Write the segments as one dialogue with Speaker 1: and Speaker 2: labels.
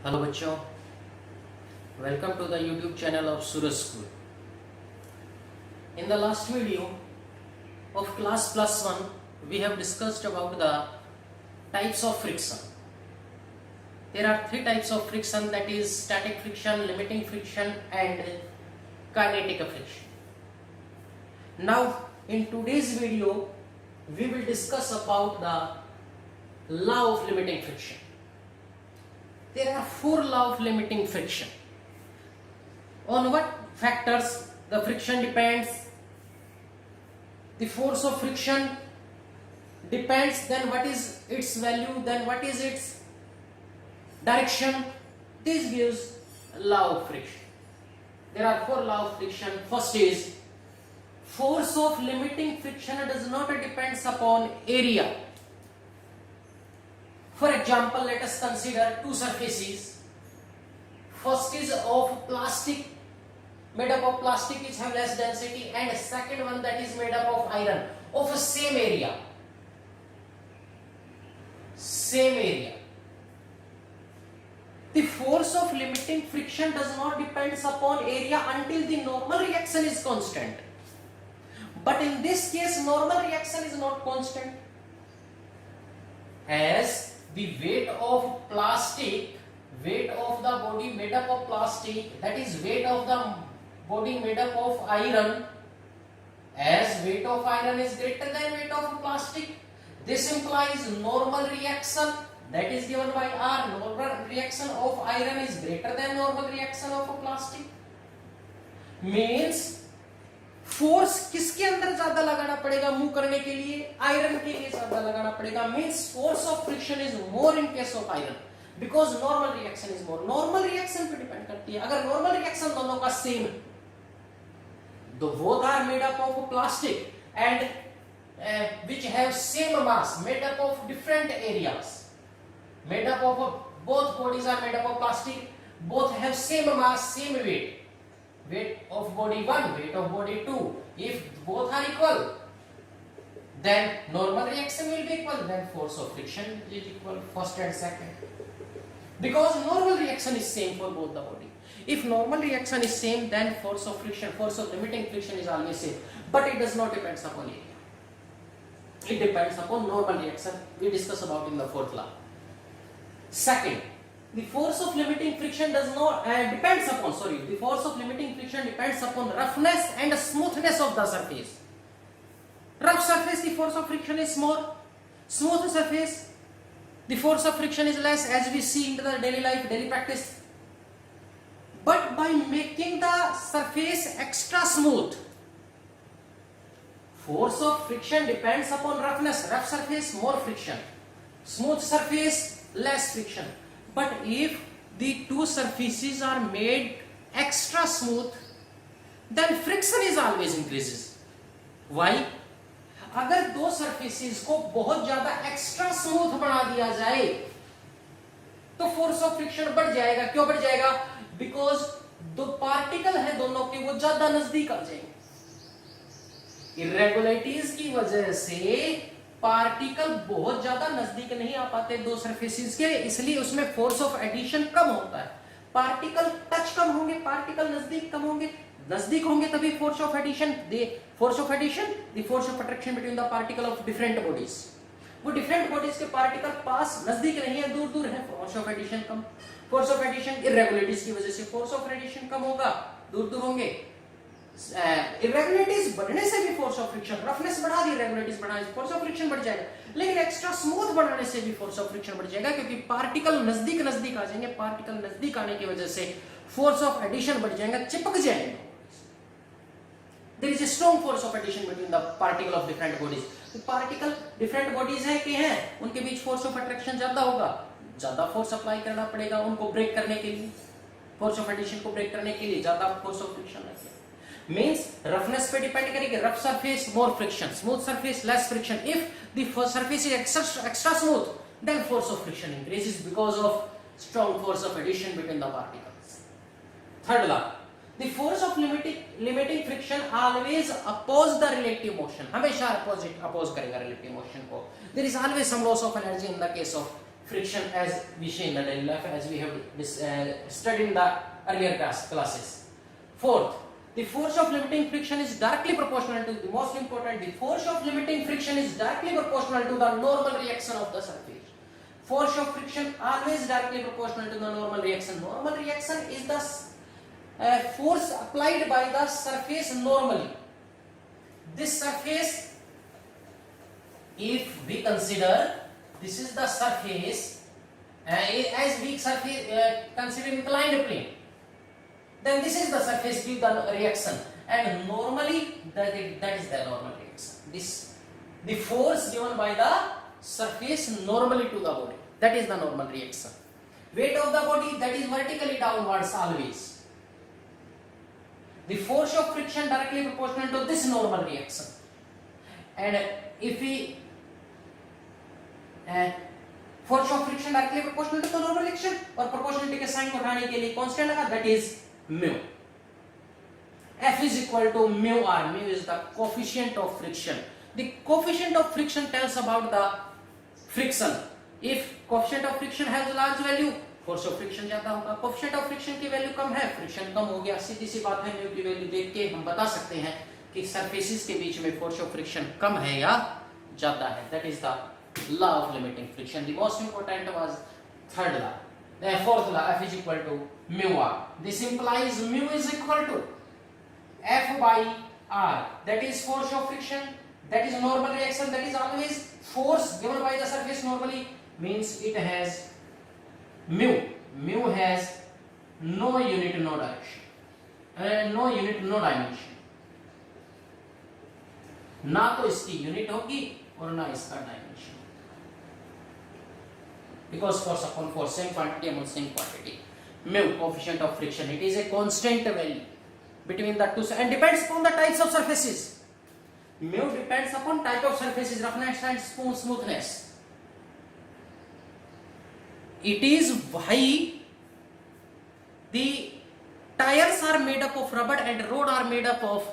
Speaker 1: Hello बच्चों, welcome to the YouTube channel of Suraj school. In the last video of class plus 1 we have discussed about the types of friction. There are three types of friction, that is static friction, limiting friction and kinetic friction. Now in today's video we will discuss about the law of limiting friction. There are four laws of limiting friction. On what factors the friction depends? The force of friction depends, then what is its value, then what is its direction. This gives law of friction. There are four laws of friction. First is force of limiting friction does not depends upon area. For example, let us consider two surfaces. First is of plastic, made up of plastic which have less density, and second one that is made up of iron of a same area. The force of limiting friction does not depends upon area until the normal reaction is constant. But in this case, normal reaction is not constant, as the weight of plastic, weight of the body made up of plastic, that is weight of the body made up of iron, as weight of iron is greater than weight of plastic, this implies normal reaction, that is given by R. Normal reaction of iron is greater than normal reaction of plastic. Means force किसके अंदर ज्यादा लगाना पड़ेगा move करने के लिए? Iron के लिए ज्यादा लगाना पड़ेगा. Means force of friction is more in case of iron, because normal reaction is more. Normal reaction पे डिपेंड करती है. अगर नॉर्मल रिएक्शन दोनों का सेम, दो both are made up of plastic and which have same mass, made up of different areas, made up of both bodies are made up of plastic, both have same mass, same weight. Weight of body 1, weight of body 2. If both are equal, then normal reaction will be equal. Then force of friction is equal, first and second. Because normal reaction is same for both the body. If normal reaction is same, then force of friction, force of limiting friction is always same. But it does not depend upon area. It depends upon normal reaction. We discuss about in the fourth law. Second, the force of limiting friction does not depends upon, the force of limiting friction depends upon roughness and smoothness of the surface. Rough surface, the force of friction is more. Smooth surface, the force of friction is less, as we see in the daily life, daily practice. But by making the surface extra smooth, force of friction depends upon roughness. Rough surface, more friction. Smooth surface, less friction. But if the two surfaces are made extra smooth, then friction is always increases. Why? अगर दो surfaces को बहुत ज्यादा extra smooth बना दिया जाए तो force of friction बढ़ जाएगा. क्यों बढ़ जाएगा? Because दो पार्टिकल है दोनों के, वो ज्यादा नजदीक आ जाएंगे. Irregularities की वजह से पार्टिकल बहुत ज्यादा नजदीक नहीं आ पाते दो सरफेसेस के, इसलिए उसमें फोर्स ऑफ एडिशन कम होता है. पार्टिकल टच कम होंगे, पार्टिकल नजदीक कम होंगे, नजदीक होंगे तभी force of adhesion. Force of adhesion, the force of attraction between the particle of different bodies. वो डिफरेंट बॉडीज के पार्टिकल पास नजदीक नहीं है, दूर दूर है, फोर्स ऑफ एडिशन कम. फोर्स ऑफ एडिशन इरेगुलरिटीज की वजह से फोर्स ऑफ एडिशन कम होगा, दूर दूर होंगे. इरेगुलरिटीज बढ़ने से भी फोर्स ऑफ फ्रिक्शन, रफनेस बढ़ा दी, इरेगुलरिटीज बढ़ा दी, फोर्स ऑफ फ्रिक्शन बढ़ जाएगा. लेकिन एक्स्ट्रा स्मूथ बनाने से भी फोर्स ऑफ फ्रिक्शन बढ़ जाएगा, क्योंकि पार्टिकल नजदीक नजदीक आ जाएंगे. पार्टिकल नजदीक आने की वजह से फोर्स ऑफ एडिशन बढ़ जाएगा, चिपक जाएंगे. There is a strong force of adhesion between the particle of different bodies. तो पार्टिकल डिफरेंट बॉडीज है कि हैं, उनके बीच फोर्स ऑफ अट्रैक्शन ज्यादा होगा, ज्यादा फोर्स अप्लाई करना पड़ेगा उनको ब्रेक करने के लिए. फोर्स ऑफ एडिशन को ब्रेक करने के लिए ज्यादा फोर्स ऑफ फ्रिक्शन लगेगा. Means roughness पे डिपेंड करेगी. rough surface more friction, smooth surface less friction. If the surface is extra smooth, then force of friction increases because of strong force of addition between the particles. Third law, The force of limiting friction always oppose the relative motion. हमेशा oppose करेगा relative motion को. There is always some loss of energy in the case of friction as we see in the daily life, as we have studied in the earlier classes. Fourth, the force of limiting friction is directly proportional to, the most important, the force of limiting friction is directly proportional to the normal reaction of the surface. Force of friction always directly proportional to the normal reaction. Normal reaction is the force applied by the surface normally. This surface, if we consider this is the surface, as we consider inclined plane, then this is the surface give the reaction, and normally that is the normal reaction. The force given by the surface normally to the body, that is the normal reaction. Weight of the body, that is vertically downwards always. The force of friction directly proportional to this normal reaction. And if we force of friction directly proportional to the normal reaction, और proportionality के sign को उठाने के लिए constant लगा, that is mu. F is equal to mu r. Mu is the coefficient of friction. The coefficient of friction tells about the friction. If coefficient of friction has large value, force of friction ज्यादा होगा. coefficient of friction की value कम है, friction कम हो गया. सीधी सी बात है, mu की value देख के हम बता सकते हैं कि surfaces के बीच में force of friction कम है या ज्यादा है. That is the law of limiting friction. The most important was third law. The fourth law, F is equal to mu r. This implies mu is equal to F by r. That is force of friction. That is normal reaction. That is always force given by the surface normally. Means it has mu. Mu has no unit, no direction, no unit, no dimension. ना तो इसकी unit होगी और ना इसका dimension, because force upon force, same quantity among same quantity. Mu, coefficient of friction, it is a constant value between the two and depends upon the types of surfaces. Mu depends upon type of surfaces, roughness and smoothness. It is why the tires are made up of rubber and road are made up of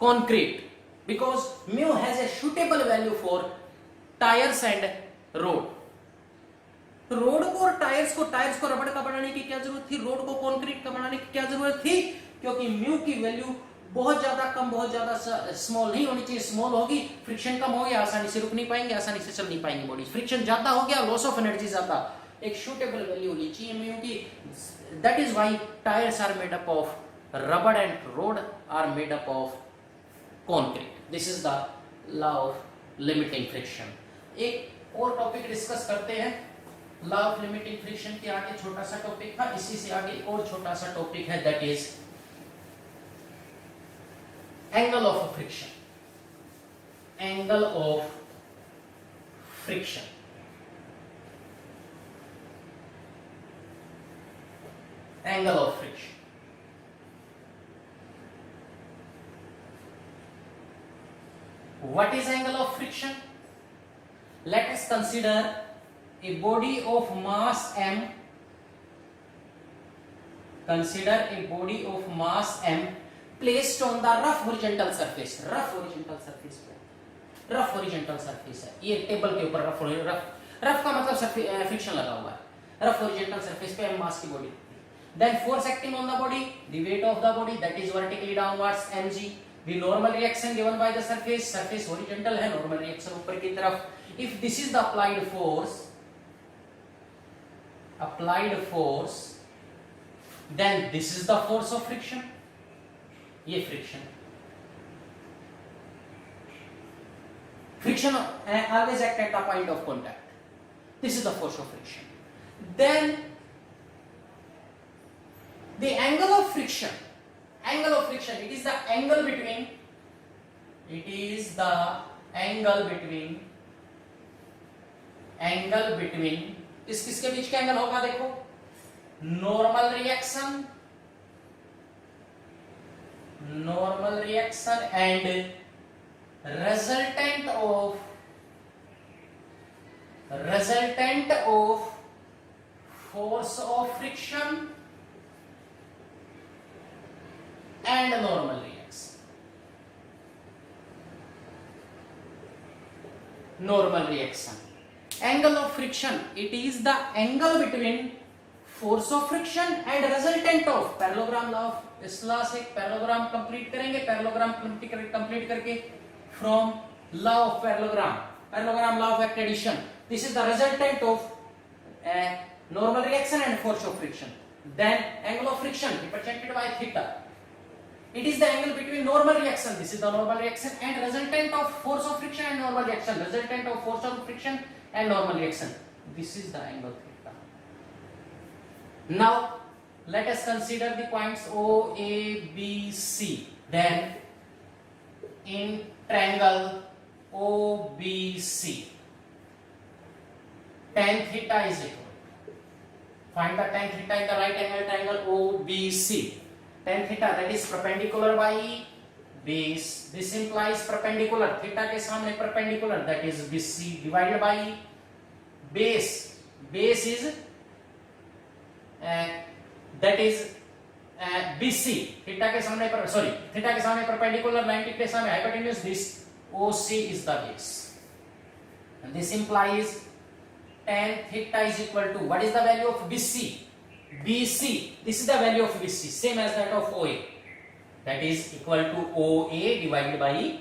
Speaker 1: concrete, because mu has a suitable value for tires and road. Road को और tyres को रबड़ का बनाने की क्या जरूरत थी, रोड को कंक्रीट का बनाने की क्या जरूरत थी, क्योंकि म्यू की वैल्यू बहुत ज्यादा कम, बहुत ज्यादा स्मॉल नहीं होनी चाहिए. स्मॉल होगी, फ्रिक्शन कम हो गया, आसानी से रुक नहीं पाएंगे, आसानी से चल नहीं पाएंगे बॉडी. फ्रिक्शन ज्यादा हो गया, लॉस ऑफ एनर्जी ज्यादा. एक सूटेबल वैल्यू होनी चाहिए म्यू की. That is why tyres are made up of rubber and road are made up of concrete. This is the law of limiting friction. एक और टॉपिक डिस्कस करते हैं. Law of limiting friction के आगे छोटा सा टॉपिक था, इसी से आगे और छोटा सा टॉपिक है, that is angle of friction. Angle of friction. Angle of friction. What is angle of friction? Let us consider a body of mass m. Consider a body of mass m placed on the rough horizontal surface. Rough horizontal surface पे, rough horizontal surface है ये table के ऊपर. Rough का मतलब friction लगा हुआ है. रफ horizontal surface पे m मास की body. Then force acting on the body, the weight of the body, that is vertically downwards, mg. The normal reaction given by the surface horizontal है, normal reaction ऊपर की तरफ. If this is the applied force, then this is the force of friction. ये friction. Friction always act at the point of contact. This is the force of friction. Then the angle of friction, it is the angle between, इस किसके बीच का angle होगा, देखो, normal reaction and resultant of force of friction and normal reaction. Angle of friction, it is the angle between force of friction and resultant of parallelogram law of, इस law से parallelogram complete करेंगे, parallelogram complete करके from law of parallelogram law of act addition, this is the resultant of normal reaction and force of friction. Then angle of friction represented by theta, it is the angle between normal reaction, this is the normal reaction, and resultant of force of friction and normal reaction, resultant of force of friction and normal reaction, this is the angle theta. Now let us consider the points O, A, B, C. Then in triangle OBC, tan theta is equal, find the tan theta in the right angle triangle OBC. Tan theta, that is perpendicular by base, this implies perpendicular, theta के सामने perpendicular, that is BC divided by base, base is that is BC, theta के सामने theta के सामने perpendicular, 90 के सामने hypotenuse, this OC is the base, and this implies tan theta is equal to, what is the value of BC? BC, this is the value of BC, same as that of OA, that is equal to OA divided by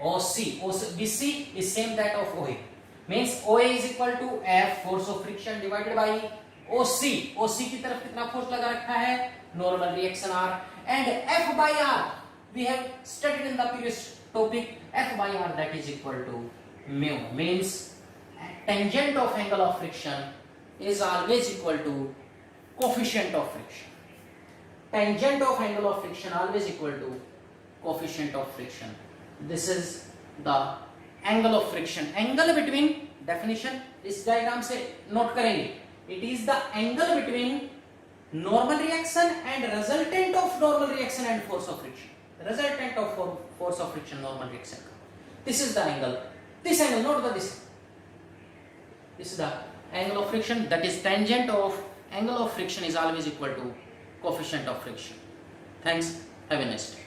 Speaker 1: OC. BC is same that of OA, means OA is equal to F force of friction divided by OC. OC की तरफ कितना force लगा रखा है? Normal reaction R, and F by R we have studied in the previous topic, F by R that is equal to mu, means tangent of angle of friction is always equal to coefficient of friction. Tangent of angle of friction always equal to coefficient of friction. This is the angle of friction. Angle between, definition इस diagram से note करेंगे, it is the angle between normal reaction and resultant of normal reaction and force of friction. Resultant of force of friction, normal reaction. This is the angle. This angle, not the this. This is the angle of friction, that is tangent of angle of friction is always equal to coefficient of friction. Thanks. Have a nice day.